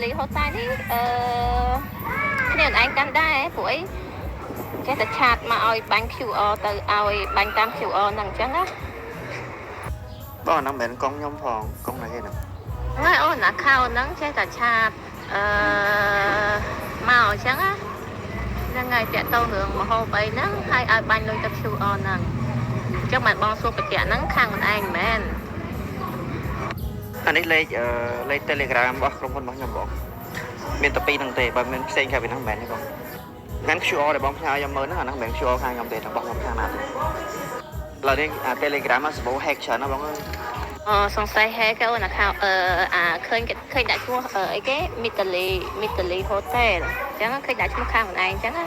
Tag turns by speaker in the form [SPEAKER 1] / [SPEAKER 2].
[SPEAKER 1] Italy hotelនេះគ្នាឯងកាន់ដែរព្រោះអីចេះតែឆាតមកឲ្យបាញ់ QR ទៅឲ្យបាញ់តាម QR ហ្នឹងអញ្ចឹងណា
[SPEAKER 2] បងហ្នឹងមិនមែនកងខ្ញុំផងកងណាគេហ្នឹង
[SPEAKER 1] ហើយអូន account ហ្នឹងចេះតែឆាតមកអញ្ចឹងណាហ្នឹងហើយតាក់ទងរឿងមហោបអីហ្នឹងហើយឲ្យបាញ់លុយទៅ QR ហ្នឹងអញ្ចឹងមិនបងសួរបញ្ជាក់ហ្នឹងខាងខ្លួនឯងមិនមែន
[SPEAKER 2] អានេះលេខ Telegram របស់ក្រុមហ៊ុនរបស់ខ្ញុំបងមានតែពីរហ្នឹងទេបើមានផ្សេងខាងពីហ្នឹងមិនមែនទេបងงั้น QR ដែលបងផ្ញើខ្ញុំមើលហ្នឹងអាហ្នឹងមិនមែន QR ខាងខ្ញុំទេរបស់ខ្ញុំខាងណាទេឡើយនេះអា Telegram មកសម្បូរ hack ច្រើនណាបងអើយ
[SPEAKER 1] សង្ស័យ hack អូន account ឃើញដាក់ឈ្មោះអីគេ Mitali Hotel អញ្ចឹងឃើញដាក់ឈ្មោះខាងខ្លួនឯងអញ្ចឹងណា